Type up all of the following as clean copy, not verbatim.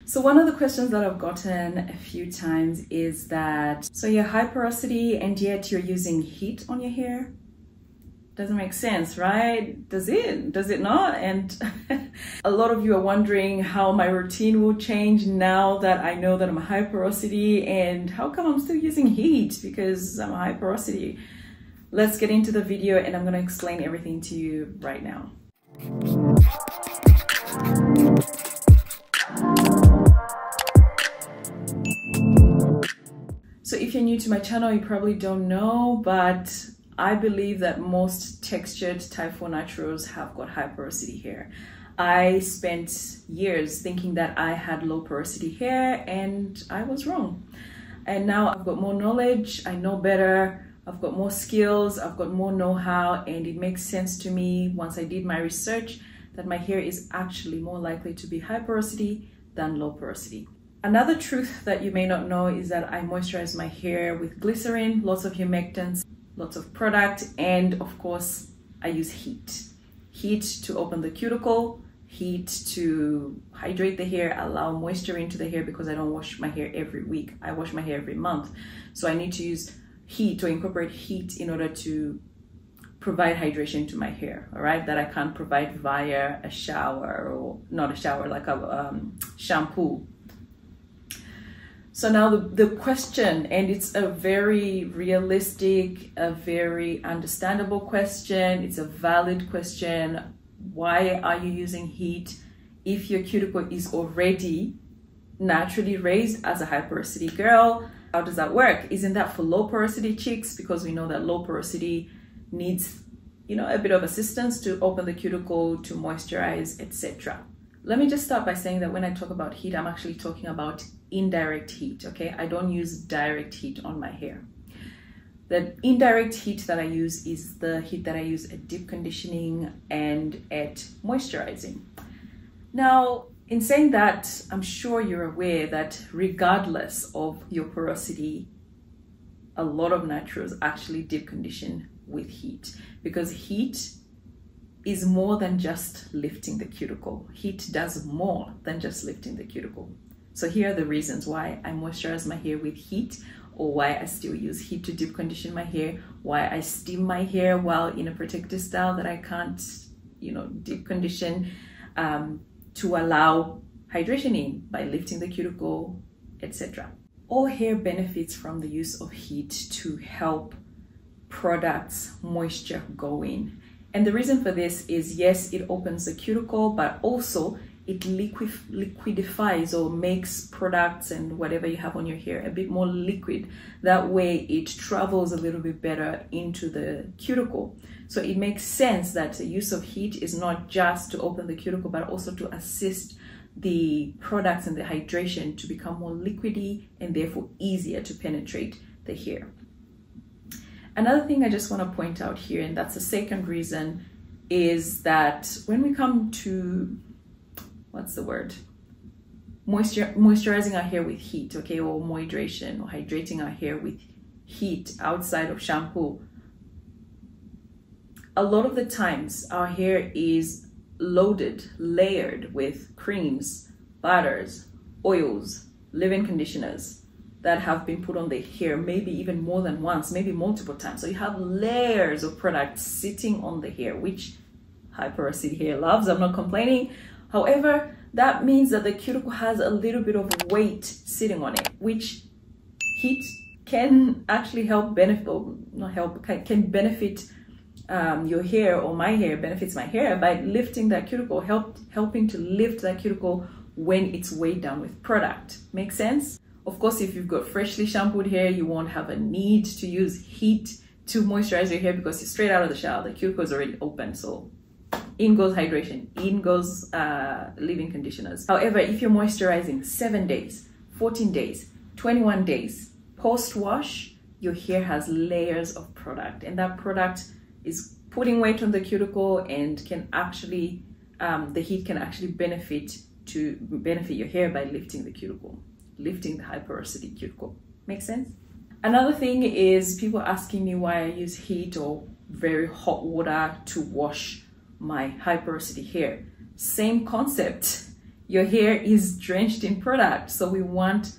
So one of the questions that I've gotten a few times is that, so you're high porosity and yet you're using heat on your hair? Doesn't make sense, right? Does it not? And a lot of you are wondering how my routine will change now that I know that I'm high porosity, and how come I'm still using heat because I'm high porosity. Let's get into the video and I'm gonna explain everything to you right now. So if you're new to my channel, you probably don't know, but I believe that most textured type 4 naturals have got high porosity hair. I spent years thinking that I had low porosity hair and I was wrong. And now I've got more knowledge, I know better, I've got more skills, I've got more know-how, and it makes sense to me once I did my research that my hair is actually more likely to be high porosity than low porosity. Another truth that you may not know is that I moisturize my hair with glycerin, lots of humectants, lots of product, and of course I use heat. Heat to open the cuticle, heat to hydrate the hair, allow moisture into the hair, because I don't wash my hair every week. I wash my hair every month. So I need to use heat, to incorporate heat in order to provide hydration to my hair, all right? That I can't provide via a shower, or not a shower, like a shampoo. So now the question, and it's a very realistic, a very understandable question, it's a valid question. Why are you using heat if your cuticle is already naturally raised as a high porosity girl? How does that work? Isn't that for low porosity chicks? Because we know that low porosity needs, a bit of assistance to open the cuticle, to moisturize, etc. Let me just start by saying that when I talk about heat, I'm actually talking about indirect heat, okay? I don't use direct heat on my hair. The indirect heat that I use is the heat that I use at deep conditioning and at moisturizing. Now, in saying that, I'm sure you're aware that regardless of your porosity, a lot of naturals actually deep condition with heat, because heat is more than just lifting the cuticle. Heat does more than just lifting the cuticle. So here are the reasons why I moisturize my hair with heat, or why I still use heat to deep condition my hair, why I steam my hair while in a protective style that I can't, deep condition, to allow hydration in by lifting the cuticle, etc. All hair benefits from the use of heat to help products moisture go in. And the reason for this is, yes, it opens the cuticle, but also it liquidifies or makes products and whatever you have on your hair a bit more liquid. That way it travels a little bit better into the cuticle. So it makes sense that the use of heat is not just to open the cuticle, but also to assist the products and the hydration to become more liquidy and therefore easier to penetrate the hair. Another thing I just want to point out here, and that's the second reason, is that when we come to, moisturizing our hair with heat, okay, or moidration, or hydrating our hair with heat outside of shampoo, a lot of the times our hair is loaded, layered with creams, butters, oils, leave-in conditioners that have been put on the hair, maybe even more than once, maybe multiple times. So you have layers of products sitting on the hair, which high porosity hair loves. I'm not complaining. However, that means that the cuticle has a little bit of weight sitting on it, which heat can actually help benefit, or not help, can benefit your hair, or my hair benefits my hair by lifting that cuticle, helping to lift that cuticle when it's weighed down with product. Make sense? Of course, if you've got freshly shampooed hair, you won't have a need to use heat to moisturize your hair because you're straight out of the shower. The cuticle is already open, so in goes hydration, in goes leave-in conditioners. However, if you're moisturizing 7 days, 14 days, 21 days post-wash, your hair has layers of product, and that product is putting weight on the cuticle and can actually, the heat can actually benefit your hair by lifting the cuticle, lifting the high porosity cuticle. Make sense? Another thing is people asking me why I use heat or very hot water to wash my high porosity hair. Same concept. your hair is drenched in product. So we want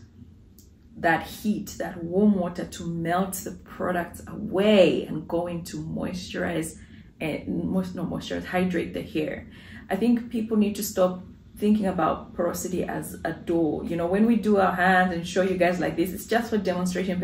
that heat, that warm water to melt the product away and go into moisturize and hydrate the hair. I think people need to stop thinking about porosity as a door. You know, when we do our hands and show you guys like this, it's just for demonstration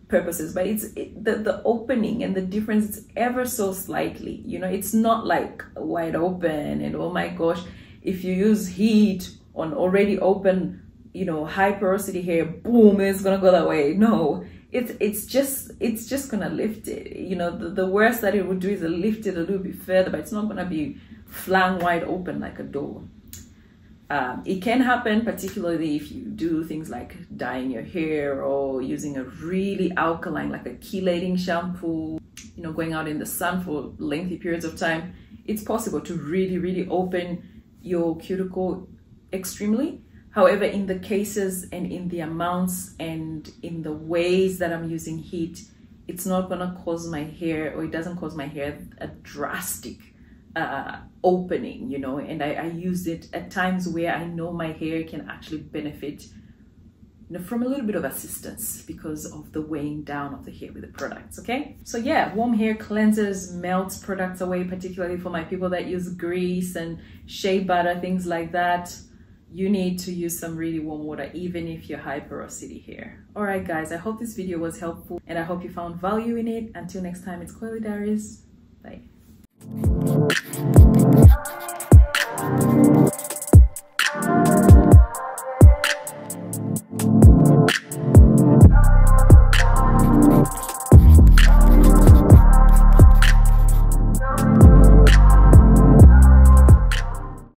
purposes, but the opening and the difference is ever so slightly. You know, it's not like wide open and oh my gosh, if you use heat on already open, you know, high porosity hair, boom, it's gonna go that way. No, it's just gonna lift it. You know, the worst that it would do is lift it a little bit further, but it's not gonna be flung wide open like a door. It can happen, particularly if you do things like dyeing your hair or using a really alkaline, like a chelating shampoo, you know, going out in the sun for lengthy periods of time. It's possible to really open your cuticle extremely. However, in the cases and in the amounts and in the ways that I'm using heat, it's not gonna cause my hair, or it doesn't cause my hair a drastic opening, you know. And I use it at times where I know my hair can actually benefit, you know, from a little bit of assistance because of the weighing down of the hair with the products. Okay, so yeah, warm hair cleanses, melts products away, particularly for my people that use grease and shea butter, things like that. You need to use some really warm water, even if you're high porosity hair. All right, guys, I hope this video was helpful and I hope you found value in it. Until next time, it's Chloe Darius. Bye.